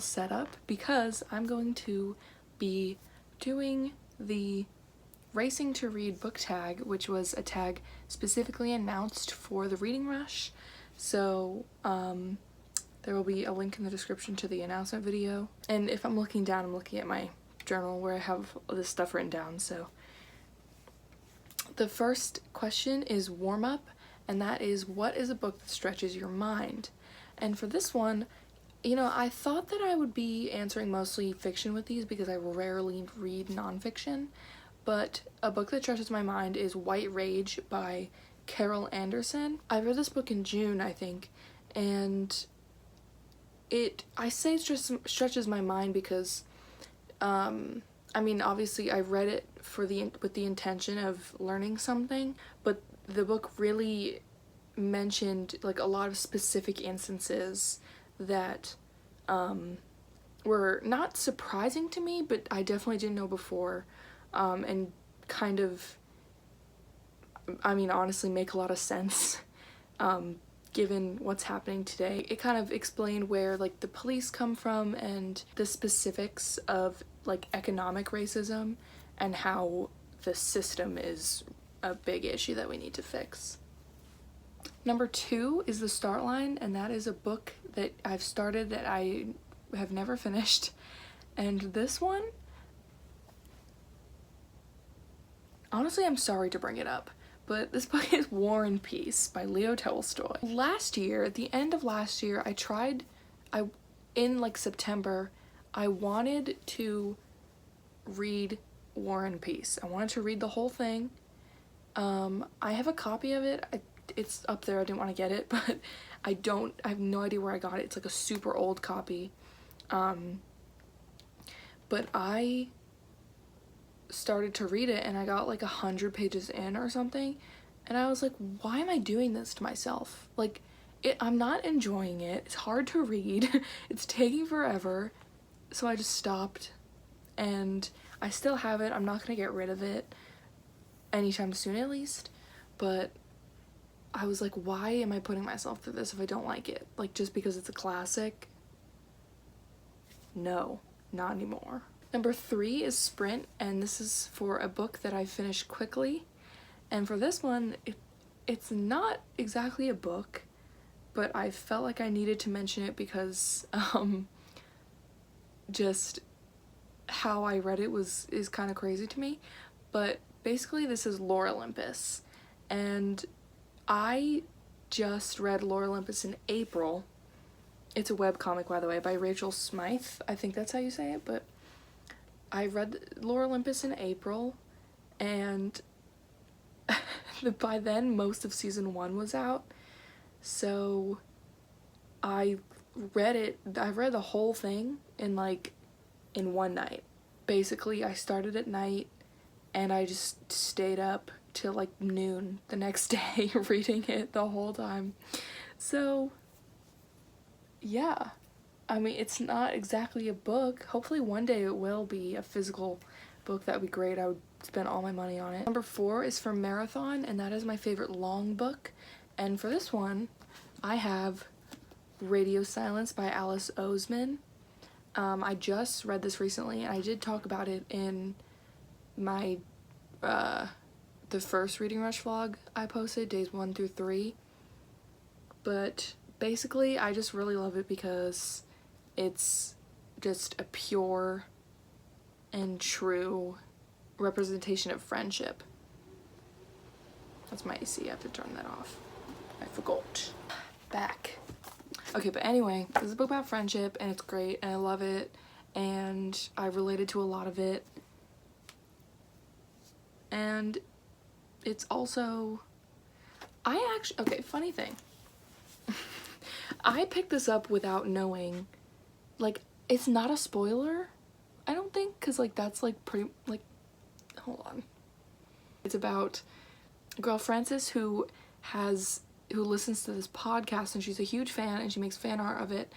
setup because I'm going to be doing the Racing to Read book tag, which was a tag specifically announced for the Reading Rush. So there will be a link in the description to the announcement video. And if I'm looking down, I'm looking at my journal where I have all this stuff written down. So the first question is warm up, and that is, what is a book that stretches your mind? And for this one, you know, I thought that I would be answering mostly fiction with these because I rarely read nonfiction, but a book that stretches my mind is White Rage by Carol Anderson. I read this book in June, I think, and I say it stretches my mind because, I mean, obviously I read it with the intention of learning something, but the book really mentioned like a lot of specific instances that were not surprising to me, but I definitely didn't know before, and kind of, I mean, honestly make a lot of sense given what's happening today. It kind of explained where like the police come from and the specifics of like economic racism and how the system is a big issue that we need to fix. Number 2 is The Start Line, and that is a book that I've started that I have never finished. And this one, honestly, I'm sorry to bring it up, but this book is War and Peace by Leo Tolstoy. Last year, at the end of last year, in like September, I wanted to read War and Peace. I wanted to read the whole thing. I have a copy of it. It's up there. I didn't want to get it, but I have no idea where I got it. It's like a super old copy. But I started to read it and I got like 100 pages in or something, and I was like, why am I doing this to myself? Like, I'm not enjoying it. It's hard to read. It's taking forever. So I just stopped, and I still have it. I'm not gonna get rid of it anytime soon, at least, but I was like, why am I putting myself through this if I don't like it? Like, just because it's a classic? No, not anymore. Number 3 is Sprint, and this is for a book that I finished quickly. And for this one, it's not exactly a book, but I felt like I needed to mention it because just how I read it is kind of crazy to me. But basically this is Lore Olympus, and I just read Lore Olympus in April. It's a webcomic, by the way, by Rachel Smythe. I think that's how you say it, but I read Lore Olympus in April, and by then most of season 1 was out, so I read the whole thing in one night. Basically, I started at night and I just stayed up till like noon the next day reading it the whole time. So yeah, I mean, it's not exactly a book. Hopefully one day it will be a physical book. That would be great. I would spend all my money on it. Number 4 is from Marathon, and that is my favorite long book. And for this one, I have Radio Silence by Alice Oseman. I just read this recently, and I did talk about it in my the first Reading Rush vlog I posted, days 1 through 3. But basically, I just really love it because it's just a pure and true representation of friendship. That's my AC. I have to turn that off. I forgot. Back. Okay, but anyway, this is a book about friendship, and it's great, and I love it, and I related to a lot of it. And it's also, okay, funny thing. I picked this up without knowing, like, it's not a spoiler, I don't think, because, like, that's, like, pretty, like, hold on. It's about a girl, Frances, who listens to this podcast, and she's a huge fan, and she makes fan art of it,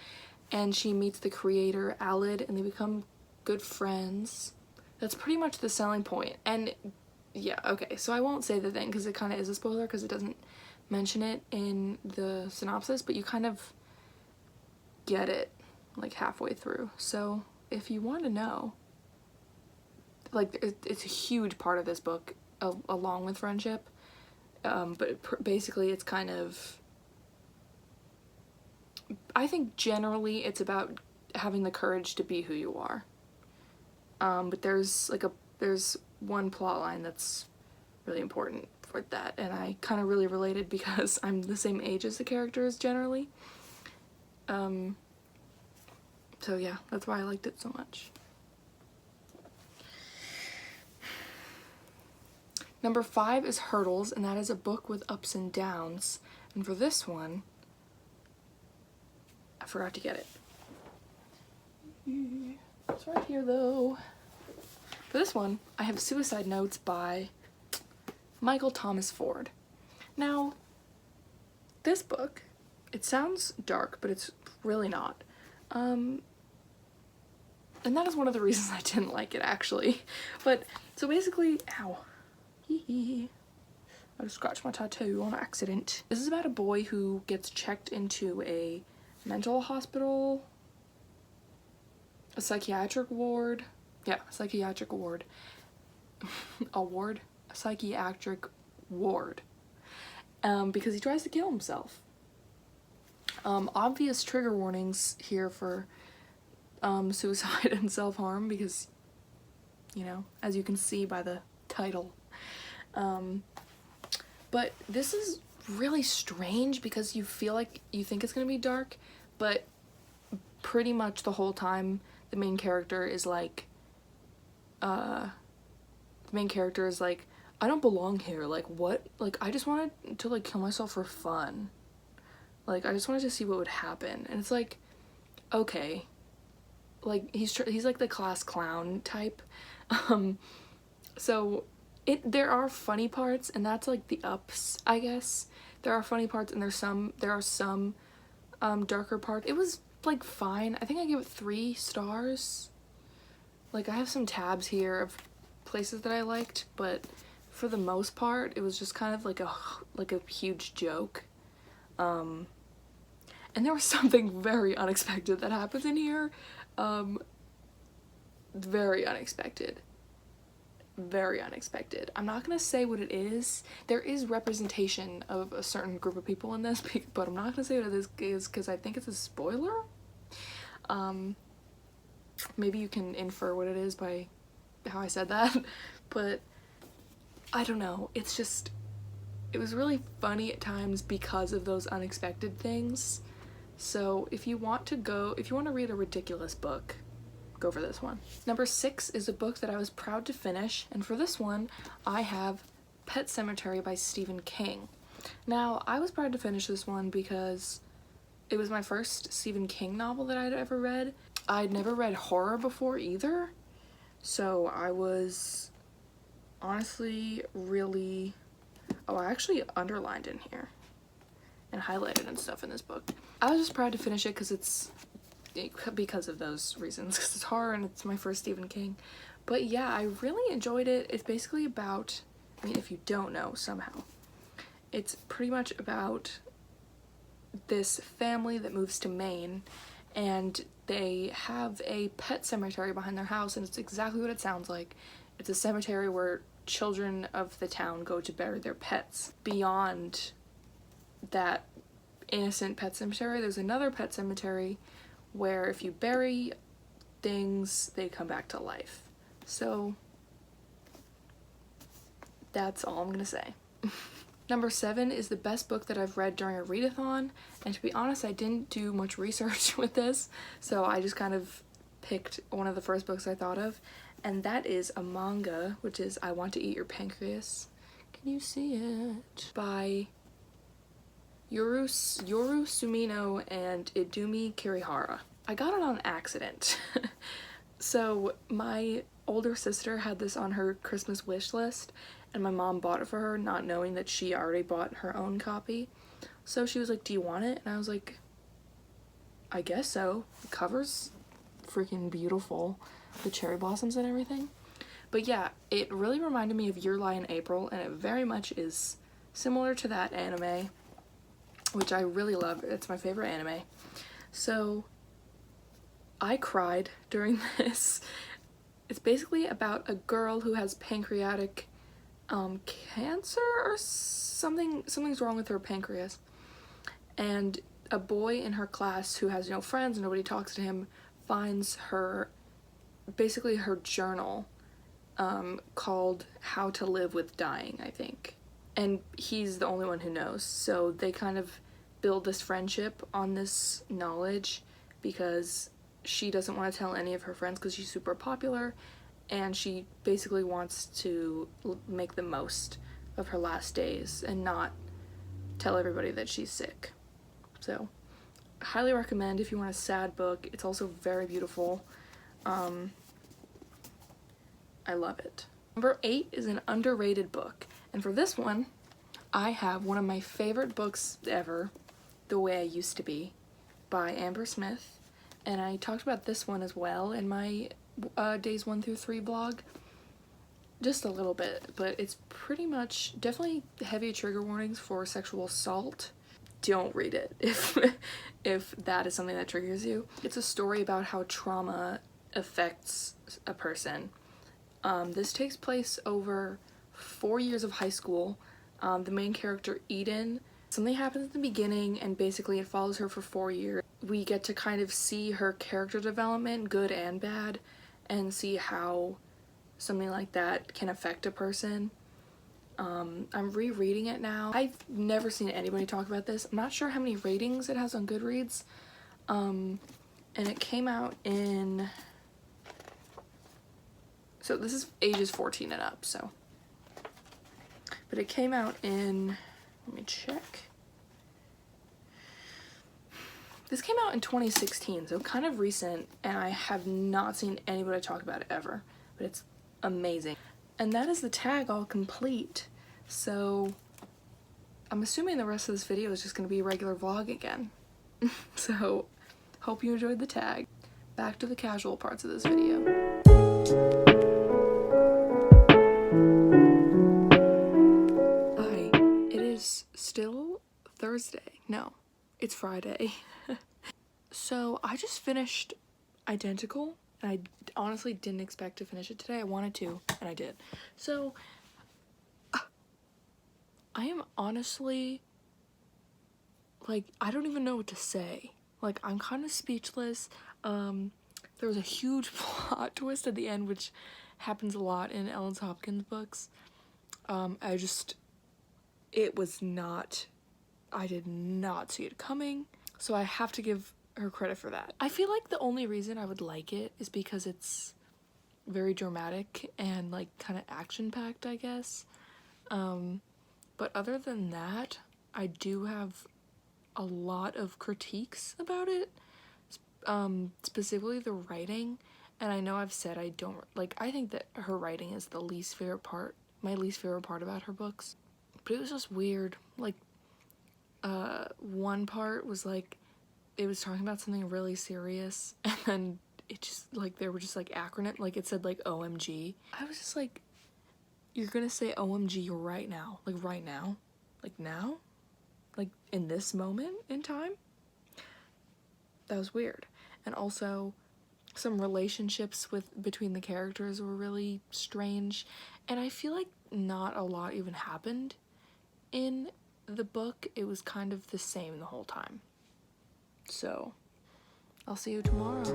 and she meets the creator, Alid, and they become good friends. That's pretty much the selling point. And yeah, okay, so I won't say the thing because it kind of is a spoiler because it doesn't mention it in the synopsis, but you kind of get it like halfway through. So if you want to know, like it's a huge part of this book, along with friendship. But basically it's kind of, I think generally it's about having the courage to be who you are. But there's one plot line that's really important for that, and I kind of really related because I'm the same age as the characters generally. So yeah, that's why I liked it so much. Number 5 is Hurdles, and that is a book with ups and downs. And for this one, I forgot to get it. It's right here though. For this one, I have Suicide Notes by Michael Thomas Ford. Now, this book, it sounds dark, but it's really not. And that is one of the reasons I didn't like it, actually. But, so basically, ow. I just scratched my tattoo on accident. This is about a boy who gets checked into a mental hospital, a psychiatric ward. Yeah, psychiatric ward. A psychiatric ward. Because he tries to kill himself. Obvious trigger warnings here for suicide and self-harm because, you know, as you can see by the title. But this is really strange because you feel like you think it's gonna be dark, but pretty much the whole time the main character is like, I don't belong here, like what, like I just wanted to like kill myself for fun, like I just wanted to see what would happen. And it's like, okay, like he's like the class clown type. So there are funny parts, and that's like the ups, I guess. There are funny parts, and there are some darker parts. It was like fine. I think I gave it 3 stars. Like I have some tabs here of places that I liked, but for the most part it was just kind of like a huge joke. And there was something very unexpected that happens in here. Very unexpected. Very unexpected. I'm not gonna say what it is. There is representation of a certain group of people in this, but I'm not gonna say what it is because I think it's a spoiler. Maybe you can infer what it is by how I said that, but I don't know. It's just, it was really funny at times because of those unexpected things. So if you want to read a ridiculous book, go for this one. Number 6 is a book that I was proud to finish, and for this one I have Pet Sematary by Stephen King. Now, I was proud to finish this one because it was my first Stephen King novel that I'd ever read. I'd never read horror before either, so I was honestly really... Oh, I actually underlined in here and highlighted and stuff in this book. I was just proud to finish it because of those reasons, because it's horror and it's my first Stephen King. But yeah, I really enjoyed it. It's basically about, I mean, if you don't know somehow, it's pretty much about this family that moves to Maine, and they have a pet cemetery behind their house, and it's exactly what it sounds like. It's a cemetery where children of the town go to bury their pets. Beyond that innocent pet cemetery, there's another pet cemetery where if you bury things, they come back to life. So that's all I'm gonna say. Number 7 is the best book that I've read during a readathon, and to be honest, I didn't do much research with this, so I just kind of picked one of the first books I thought of, and that is a manga, which is I Want to Eat Your Pancreas. Can you see it? By Yoru Sumino and Idumi Kirihara. I got it on accident. So my older sister had this on her Christmas wish list, and my mom bought it for her, not knowing that she already bought her own copy. So she was like, do you want it? And I was like, I guess so. The cover's freaking beautiful. The cherry blossoms and everything. But yeah, it really reminded me of Your Lie in April, and it very much is similar to that anime, which I really love. It's my favorite anime. So I cried during this. It's basically about a girl who has pancreatic cancer or something's wrong with her pancreas, and a boy in her class who has no friends, nobody talks to him, finds her, basically her journal, called How to Live with Dying, I think, and he's the only one who knows, so they kind of build this friendship on this knowledge because she doesn't want to tell any of her friends because she's super popular, and she basically wants to make the most of her last days and not tell everybody that she's sick. So, highly recommend if you want a sad book. It's also very beautiful. I love it. Number 8 is an underrated book, and for this one, I have one of my favorite books ever, The Way I Used to Be, by Amber Smith, and I talked about this one as well in my days 1 through 3 vlog, just a little bit, but it's pretty much definitely heavy trigger warnings for sexual assault. Don't read it if that is something that triggers you. It's a story about how trauma affects a person. This takes place over 4 years of high school. The main character, Eden, something happens at the beginning and basically it follows her for 4 years. We get to kind of see her character development, good and bad, and see how something like that can affect a person. I'm rereading it now. I've never seen anybody talk about this. I'm not sure how many ratings it has on Goodreads. And it came out in... So this is ages 14 and up, so. But it came out in... Let me check. This came out in 2016, so kind of recent, and I have not seen anybody talk about it ever. But it's amazing. And that is the tag all complete. So I'm assuming the rest of this video is just going to be a regular vlog again. So hope you enjoyed the tag. Back to the casual parts of this video. Hi, it is still Thursday. No, it's Friday. So I just finished Identical. And I honestly didn't expect to finish it today. I wanted to, and I did. So, I am honestly, like, I don't even know what to say. Like, I'm kind of speechless. There was a huge plot twist at the end, which happens a lot in Ellen Hopkins books. It was not, I did not see it coming. So I have to give her credit for that. I feel like the only reason I would like it is because it's very dramatic and like kind of action-packed, I guess. But other than that, I do have a lot of critiques about it, specifically the writing. And I know I've said I don't, like, I think that her writing is the least favorite part, my least favorite part about her books. But it was just weird. Like, one part was like, it was talking about something really serious, and then it just, like, there were just, like, acronym, like, it said, like, OMG. I was just like, you're gonna say OMG right now? Like, right now? Like, now? Like, in this moment in time? That was weird. And also, some relationships between the characters were really strange, and I feel like not a lot even happened in the book. It was kind of the same the whole time. So, I'll see you tomorrow.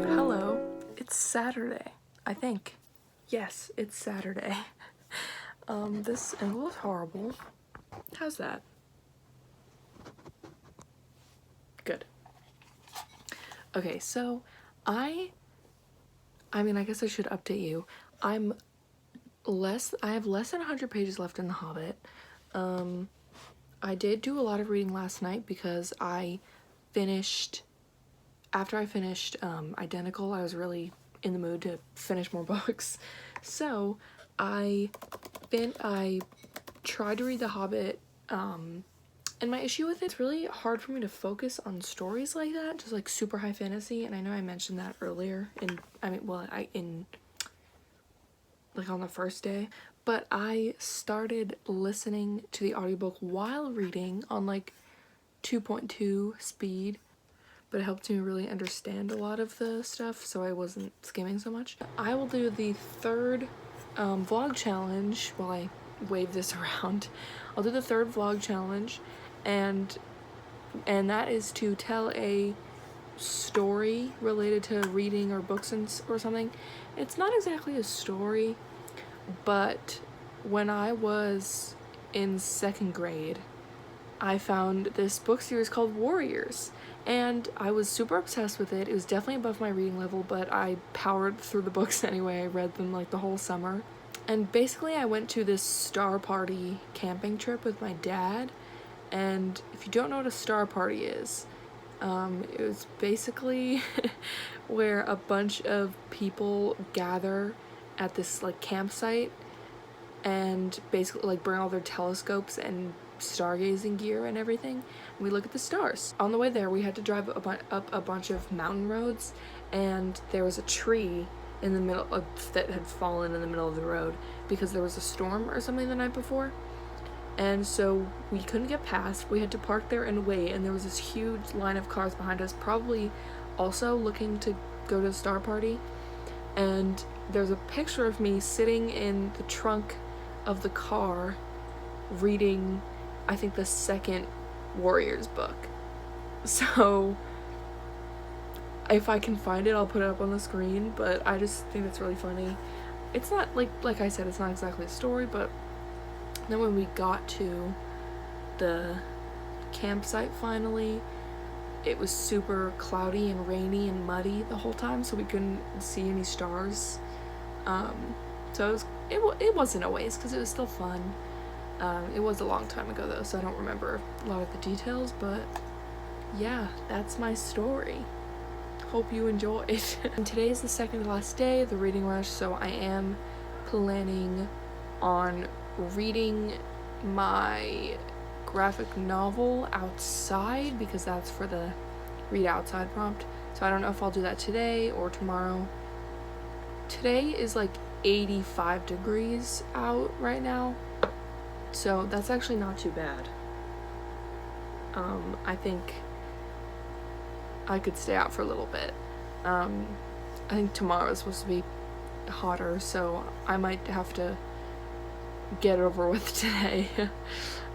Hello, it's Saturday, I think. Yes, it's Saturday. This angle is horrible. How's that? Good. Okay, so I mean, I guess I should update you. I have less than 100 pages left in The Hobbit. I did do a lot of reading last night because after I finished Identical, I was really in the mood to finish more books. So I tried to read The Hobbit, and my issue with it's really hard for me to focus on stories like that, just like super high fantasy, and I know I mentioned that earlier like on the first day, but I started listening to the audiobook while reading on like 2.2 speed, but it helped me really understand a lot of the stuff, so I wasn't skimming so much. I will do the third vlog challenge while I wave this around. I'll do the third vlog challenge, and that is to tell a story related to reading or books or something. It's not exactly a story, but when I was in 2nd grade, I found this book series called Warriors, and I was super obsessed with it. It was definitely above my reading level, but I powered through the books anyway. I read them like the whole summer. And basically I went to this Star Party camping trip with my dad, and if you don't know what a Star Party is, it was basically where a bunch of people gather at this like campsite and basically like bring all their telescopes and stargazing gear and everything, and we look at the stars. On the way there, we had to drive up a bunch of mountain roads, and there was a tree in the middle that had fallen in the middle of the road because there was a storm or something the night before, and so we couldn't get past. We had to park there and wait, and there was this huge line of cars behind us, probably also looking to go to the Star Party. And there's a picture of me sitting in the trunk of the car reading, I think, the 2nd Warriors book. So if I can find it, I'll put it up on the screen, but I just think that's really funny. It's not like I said, it's not exactly a story, but then when we got to the campsite finally, it was super cloudy and rainy and muddy the whole time, so we couldn't see any stars. So it wasn't a waste because it was still fun. It was a long time ago though, so I don't remember a lot of the details, but yeah, that's my story. Hope you enjoyed. And today is the second to last day of the reading rush, so I am planning on reading my graphic novel outside because that's for the read outside prompt. So I don't know if I'll do that today or tomorrow. Today is like 85 degrees out right now, so that's actually not too bad. I think I could stay out for a little bit. I think tomorrow is supposed to be hotter, so I might have to get over with today.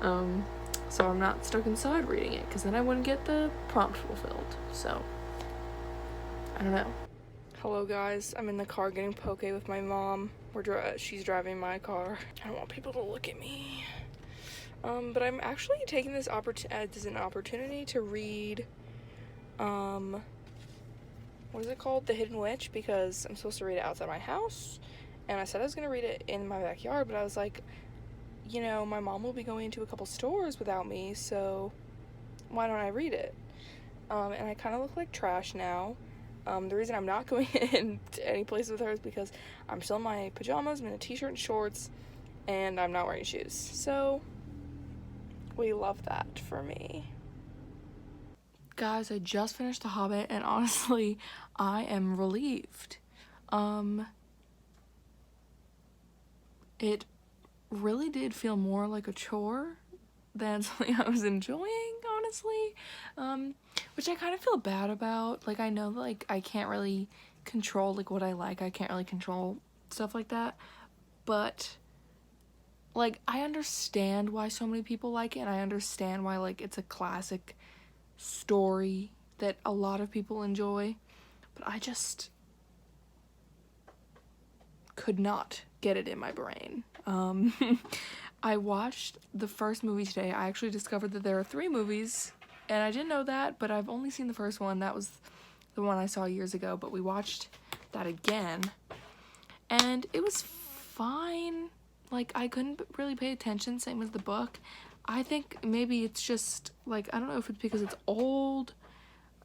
So I'm not stuck inside reading it, because then I wouldn't get the prompt fulfilled. So I don't know. Hello guys, I'm in the car getting poke with my mom. She's driving my car. I don't want people to look at me. But I'm actually taking this as an opportunity to read, what is it called? The Hidden Witch, because I'm supposed to read it outside my house. And I said I was going to read it in my backyard, but I was like, you know, my mom will be going to a couple stores without me, so why don't I read it? And I kind of look like trash now. The reason I'm not going into any place with her is because I'm still in my pajamas, I'm in a t-shirt and shorts, and I'm not wearing shoes. So we love that for me. Guys, I just finished The Hobbit, and honestly, I am relieved. It really did feel more like a chore than something I was enjoying, honestly, which I kind of feel bad about. Like, I know, like, I can't really control, like, what I like. I can't really control stuff like that, but, like, I understand why so many people like it, and I understand why, like, it's a classic story that a lot of people enjoy, but I just could not get it in my brain. I watched the first movie today. I actually discovered that there are 3 movies, and I didn't know that, but I've only seen the first one. That was the one I saw years ago, but we watched that again, and it was fine. Like, I couldn't really pay attention, same as the book. I think maybe it's just, like, I don't know if it's because it's old,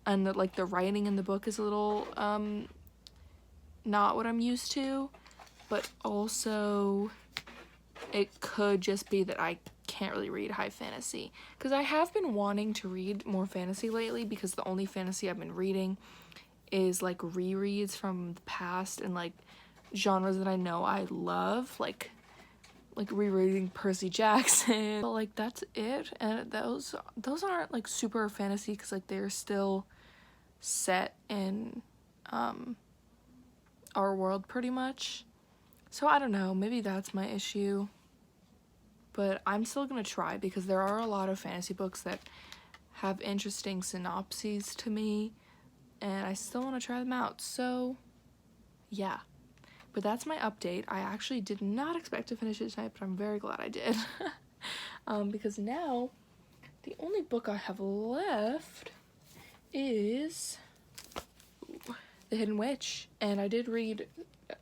and that, like, the writing in the book is a little, not what I'm used to, but also it could just be that I can't really read high fantasy, because I have been wanting to read more fantasy lately, because the only fantasy I've been reading is, like, rereads from the past and, like, genres that I know I love, like like rereading Percy Jackson. But like that's it, and those aren't like super fantasy because like they're still set in our world pretty much. So I don't know, maybe that's my issue. But I'm still gonna try because there are a lot of fantasy books that have interesting synopses to me, and I still want to try them out. So yeah, but that's my update. I actually did not expect to finish it tonight, but I'm very glad I did. Because now the only book I have left is The Hidden Witch, and I did read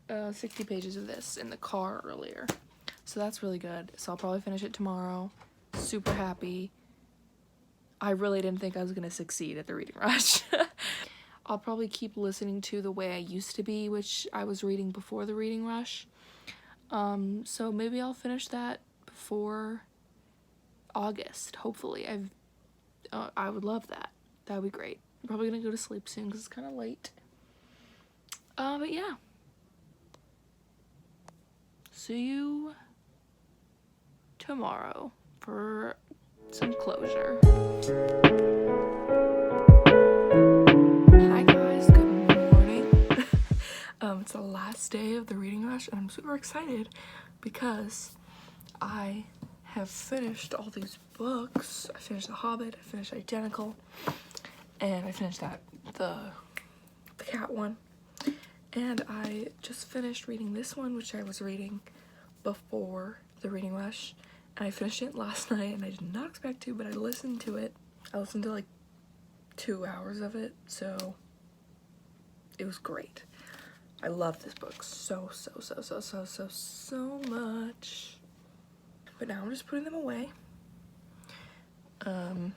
60 pages of this in the car earlier, so that's really good. So I'll probably finish it tomorrow. Super happy. I really didn't think I was gonna succeed at the reading rush. I'll probably keep listening to The Way I Used to Be, which I was reading before the reading rush. So maybe I'll finish that before August, hopefully. I would love that. That would be great. I'm probably gonna go to sleep soon because it's kind of late. But yeah. See you tomorrow for some closure. Hi guys, good morning. It's the last day of the reading rush and I'm super excited because I have finished all these books. I finished The Hobbit, I finished Identical, and I finished the cat one. And I just finished reading this one, which I was reading before the reading rush. And I finished it last night, and I did not expect to, but I listened to it. I listened to like 2 hours of it, so it was great. I love this book so much. But now I'm just putting them away. I'm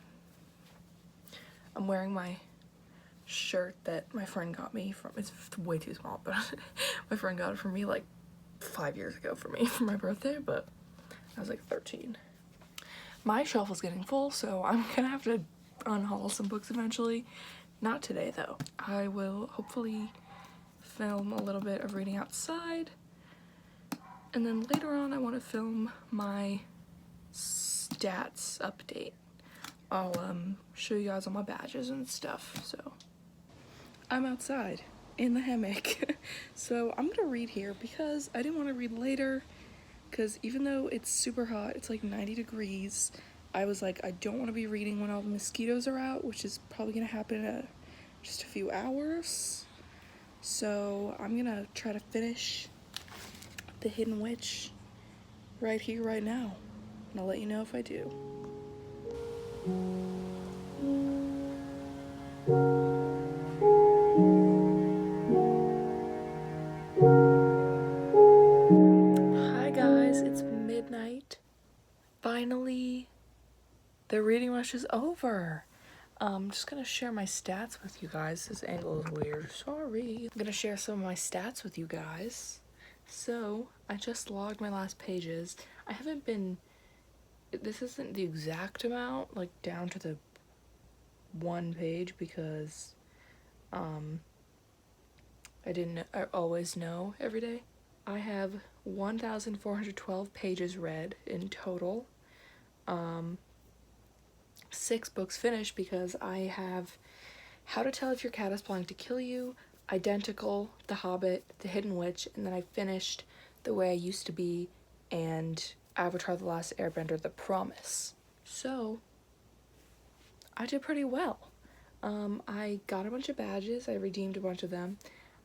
wearing my shirt that my friend got me from, it's way too small, but my friend got it for me like 5 years ago for my birthday, but I was like 13. My shelf is getting full, so I'm gonna have to unhaul some books eventually. Not today though. I will hopefully film a little bit of reading outside, and then later on I want to film my stats update. I'll show you guys all my badges and stuff. So I'm outside in the hammock. So I'm gonna read here because I didn't want to read later, because even though it's super hot, it's like 90 degrees, I was like, I don't want to be reading when all the mosquitoes are out, which is probably gonna happen in just a few hours. So I'm gonna try to finish The Hidden Witch right here, right now, and I'll let you know if I do. Hi guys, it's midnight. Finally, the reading rush is over. I'm just gonna share my stats with you guys. This angle is weird, sorry. I'm gonna share some of my stats with you guys. So, I just logged my last pages. I haven't been, this isn't the exact amount, like down to the one page, because I didn't always know every day. I have 1,412 pages read in total. 6 books finished because I have How to Tell If Your Cat is Planning to Kill You, Identical, The Hobbit, The Hidden Witch, and then I finished The Way I Used to Be and Avatar: The Last Airbender: The Promise. So I did pretty well. I got a bunch of badges. I redeemed a bunch of them.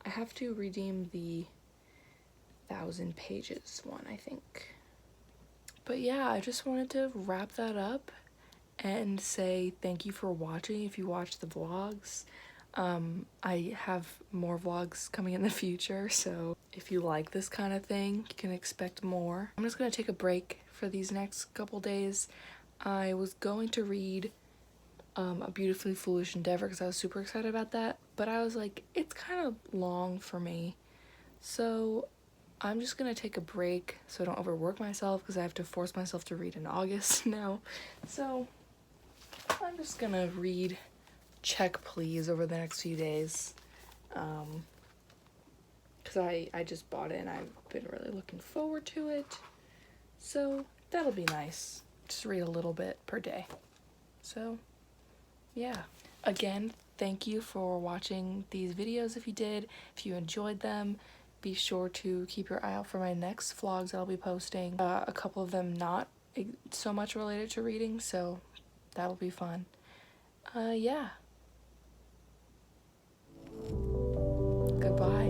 I have to redeem the 1,000 pages one, I think. But yeah, I just wanted to wrap that up and say thank you for watching if you watched the vlogs. I have more vlogs coming in the future, so if you like this kind of thing, you can expect more. I'm just gonna take a break for these next couple days. I was going to read A Beautifully Foolish Endeavor because I was super excited about that, but I was like, it's kind of long for me, so I'm just gonna take a break so I don't overwork myself because I have to force myself to read in August now. So I'm just gonna read Check Please over the next few days, because I just bought it and I've been really looking forward to it. So that'll be nice. Just read a little bit per day. So yeah. Again, thank you for watching these videos if you did. If you enjoyed them, be sure to keep your eye out for my next vlogs that I'll be posting. A couple of them not so much related to reading, so that'll be fun. Yeah. Goodbye.